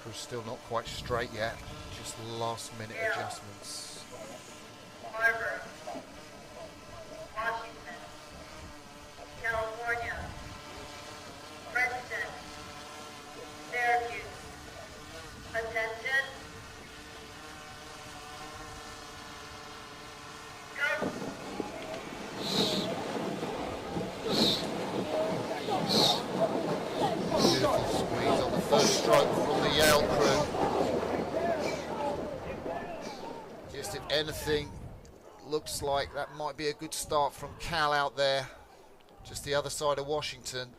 Crew's still not quite straight yet. Just last minute adjustments. Harvard, Washington, California, Princeton, Syracuse. Attention. Go. Beautiful squeeze on the first stroke from the Yale crew. Just if anything, looks like that might be a good start from Cal out there. Just the other side of Washington.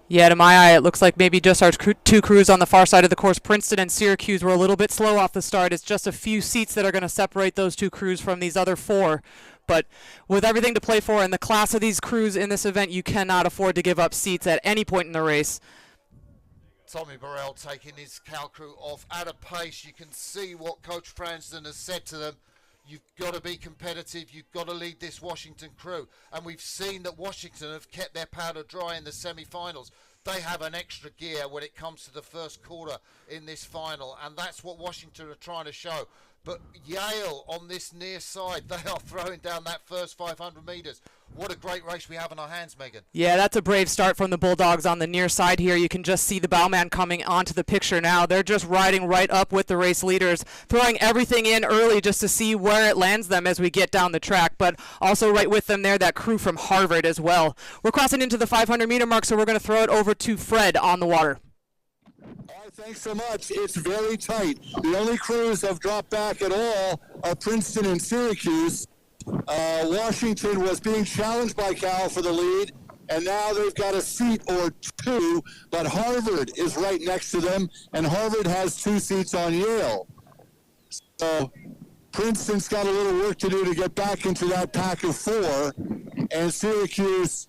Yeah, to my eye, it looks like maybe just our two crews on the far side of the course. Princeton and Syracuse were a little bit slow off the start. It's just a few seats that are going to separate those two crews from these other four. But with everything to play for and the class of these crews in this event, you cannot afford to give up seats at any point in the race. Tommy Burrell taking his Cal crew off at a pace. You can see what Coach Fransden has said to them. You've got to be competitive. You've got to lead this Washington crew. And we've seen that Washington have kept their powder dry in the semi-finals. They have an extra gear when it comes to the first quarter in this final. And that's what Washington are trying to show. But Yale on this near side, they are throwing down that first 500 meters. What a great race we have in our hands, Megan. Yeah, that's a brave start from the Bulldogs on the near side here. You can just see the bowman coming onto the picture now. They're just riding right up with the race leaders, throwing everything in early just to see where it lands them as we get down the track. But also right with them there, that crew from Harvard as well. We're crossing into the 500-meter mark, so we're going to throw it over to Fred on the water. All right, thanks so much. It's very tight. The only crews that have dropped back at all are Princeton and Syracuse. Washington was being challenged by Cal for the lead, and now they've got a seat or two, but Harvard is right next to them, and Harvard has 2 seats on Yale. So Princeton's got a little work to do to get back into that pack of 4, and Syracuse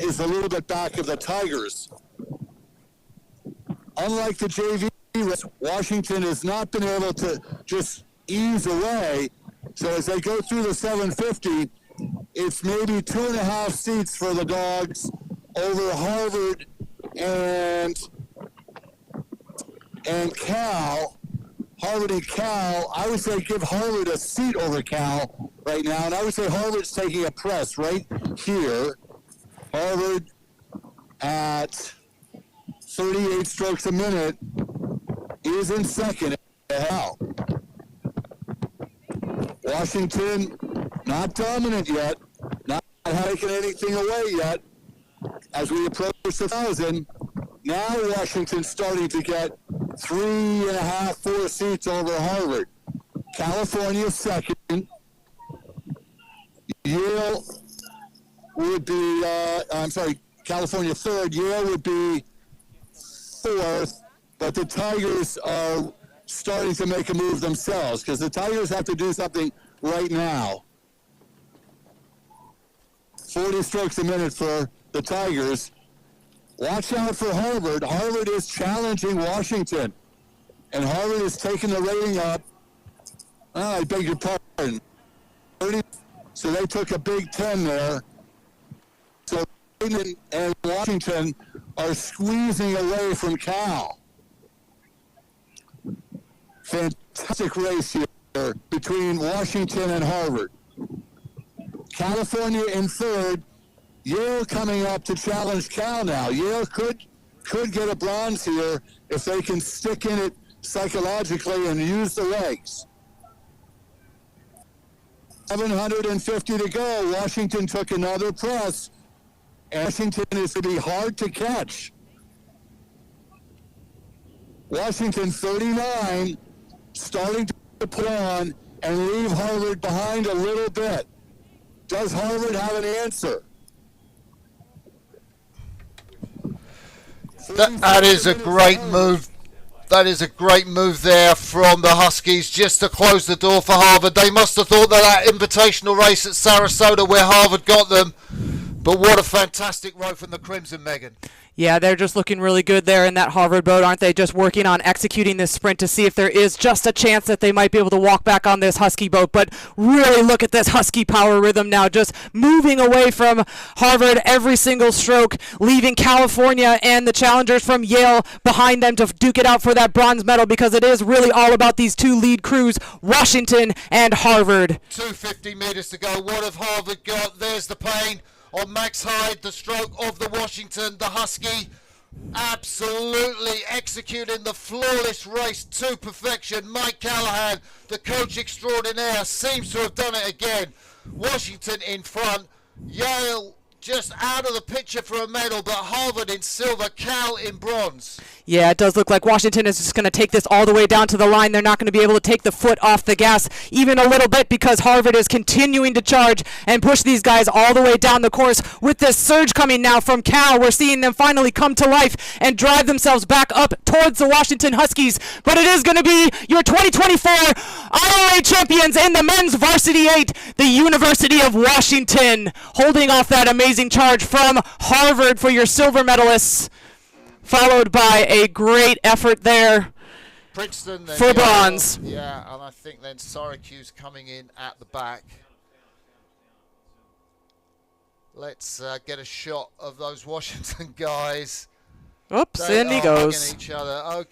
is a little bit back of the Tigers. Unlike the JV race, Washington has not been able to just ease away. So as they go through the 750, it's maybe 2.5 seats for the Dogs over Harvard and Cal. Harvard and Cal, I would say give Harvard a seat over Cal right now. And I would say Harvard's taking a press right here. Harvard at 38 strokes a minute is in second. Cal. Washington, not dominant yet, not taking anything away yet. As we approach the 1,000, now Washington's starting to get 3.5, 4 seats over Harvard. California second. Yale would be, California third. Yale would be fourth, but the Tigers are starting to make a move themselves because the Tigers have to do something right now. 40 strokes a minute for the Tigers. Watch out for Harvard. Harvard is challenging Washington, and Harvard is taking the rating up. Oh, I beg your pardon. 30, so they took a big 10 there. So Hayden and Washington are squeezing away from Cal. Fantastic race here between Washington and Harvard. California in third. Yale coming up to challenge Cal now. Yale could get a bronze here if they can stick in it psychologically and use the legs. 750 to go. Washington took another press. Washington is to be hard to catch. Washington 39, starting to put on and leave Harvard behind a little bit. Does Harvard have an answer? That is a great move. That is a great move there from the Huskies just to close the door for Harvard. They must have thought that invitational race at Sarasota where Harvard got them, But what a fantastic row from the Crimson, Megan. Yeah, they're just looking really good there in that Harvard boat, aren't they? Just working on executing this sprint to see if there is just a chance that they might be able to walk back on this Husky boat. But really look at this Husky power rhythm now, just moving away from Harvard every single stroke, leaving California and the challengers from Yale behind them to duke it out for that bronze medal, because it is really all about these two lead crews, Washington and Harvard. 250 meters to go. What have Harvard got? There's the pain on Max Hyde, the stroke of the Washington, the Husky, absolutely executing the flawless race to perfection. Mike Callahan, the coach extraordinaire, seems to have done it again. Washington in front, Yale just out of the picture for a medal, but Harvard in silver, Cal in bronze. Yeah, it does look like Washington is just going to take this all the way down to the line. They're not going to be able to take the foot off the gas even a little bit, because Harvard is continuing to charge and push these guys all the way down the course. With this surge coming now from Cal, we're seeing them finally come to life and drive themselves back up towards the Washington Huskies. But it is going to be your 2024 IRA champions in the men's varsity 8, the University of Washington, holding off that amazing charge from Harvard for your silver medalists, followed by a great effort there Princeton then for bronze. Yeah, and I think then Syracuse coming in at the back. Let's get a shot of those Washington guys. Oops, They in he are goes. hugging each other. Okay.